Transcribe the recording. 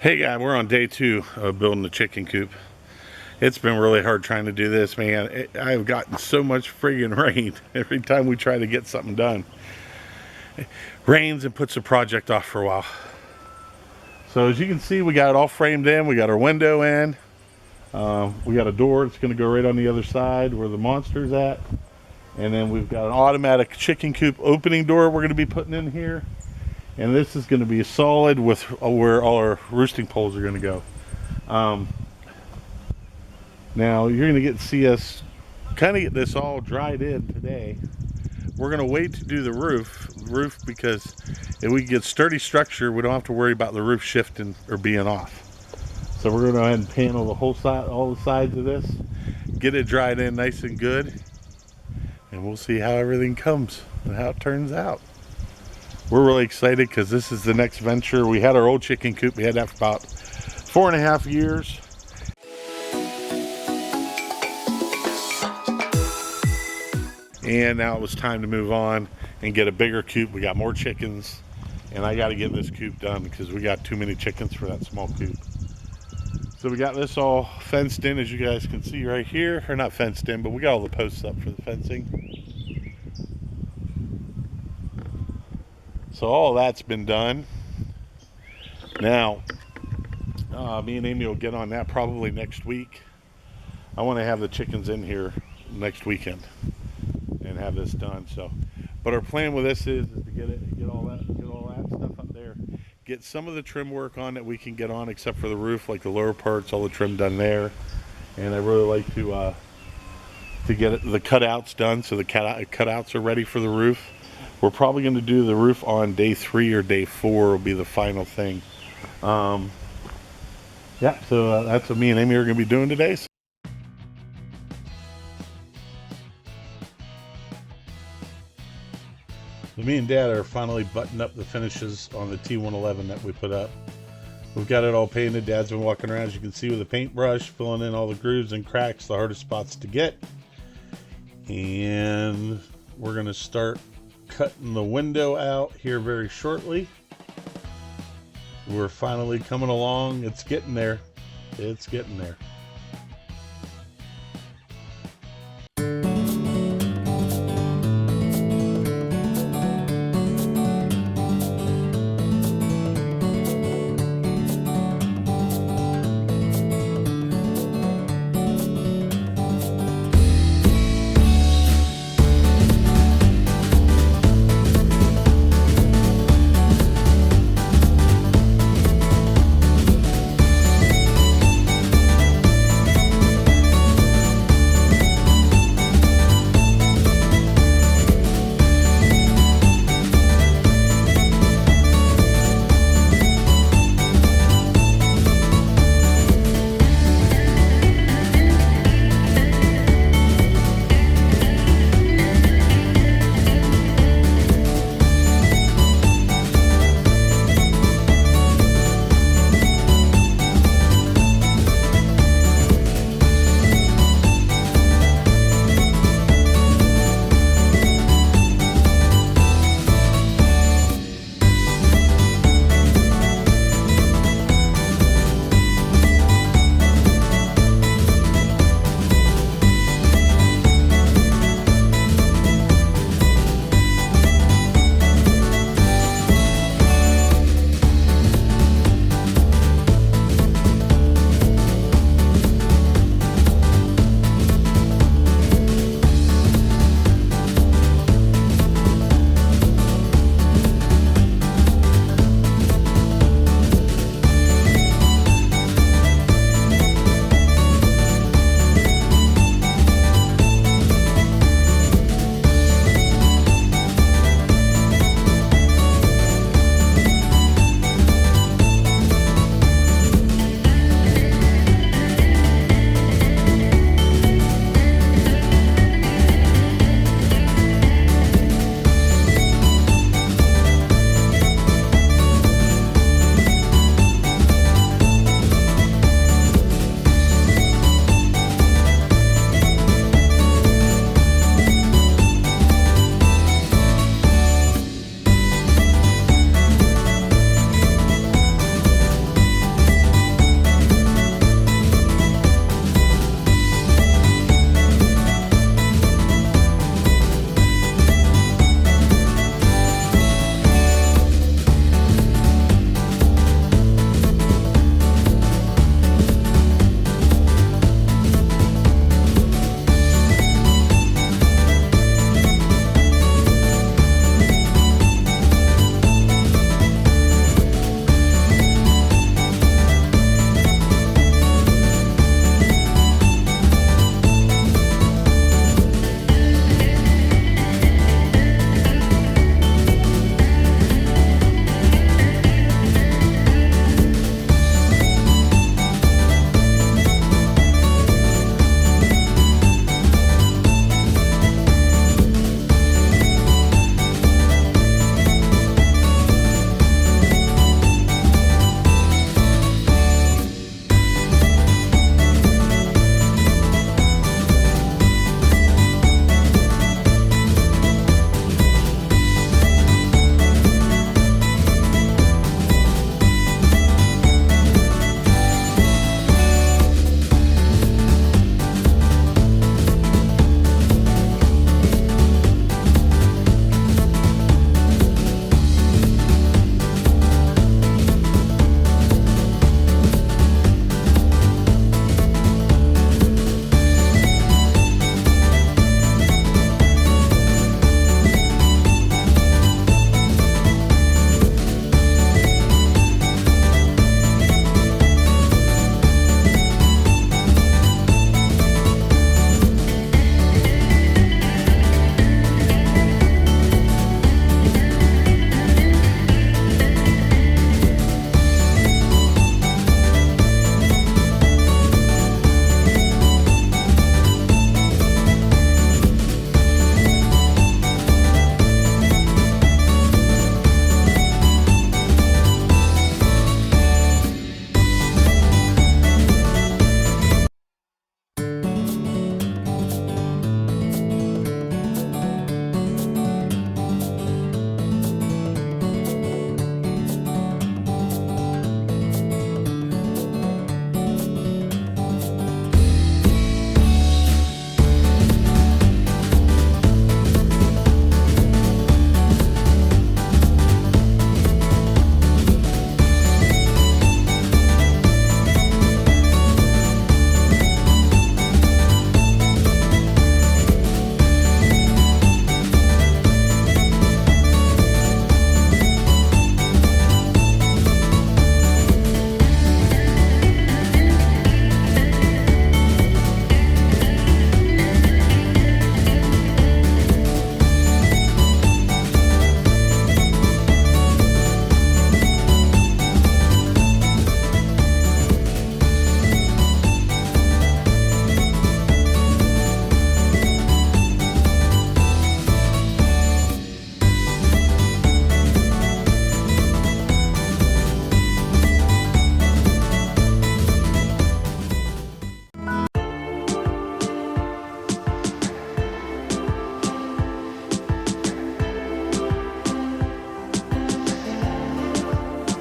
Hey guys, we're on day 2 of building the chicken coop. It's been really hard trying to do this, man. I've gotten so much friggin' rain every time we try to get something done. It rains and puts the project off for a while. So as you can see, we got it all framed in. We got our window in. We got a door that's going to go right on the other side where the monster's at. And then we've got an automatic chicken coop opening door we're going to be putting in here. And this is going to be solid with where all our roosting poles are going to go. Now you're going to get to see us kind of get this all dried in today. We're going to wait to do the roof because if we get sturdy structure, we don't have to worry about the roof shifting or being off. So we're going to go ahead and panel the whole side, all the sides of this, get it dried in nice and good, and we'll see how everything comes and how it turns out. We're really excited because this is the next venture. We had our old chicken coop. We had that for about 4.5 years. And now it was time to move on and get a bigger coop. We got more chickens, and I got to get this coop done because we got too many chickens for that small coop. So we got this all fenced in, as you guys can see right here. Or not fenced in, but we got all the posts up for the fencing. So all that's been done. Now, me and Amy will get on that probably next week. I want to have the chickens in here next weekend and have this done. So, but our plan with this is to get all that stuff up there. Get some of the trim work on that we can get on, except for the roof, like the lower parts, all the trim done there. And I really like to get the cutouts done, so the cutouts are ready for the roof. We're probably going to do the roof on day 3 or day 4 will be the final thing. Yeah, so that's what me and Amy are going to be doing today. So me and Dad are finally buttoning up the finishes on the T111 that we put up. We've got it all painted. Dad's been walking around, as you can see, with a paintbrush, filling in all the grooves and cracks, the hardest spots to get. And we're going to start cutting the window out here very shortly. We're finally coming along. It's getting there. It's getting there.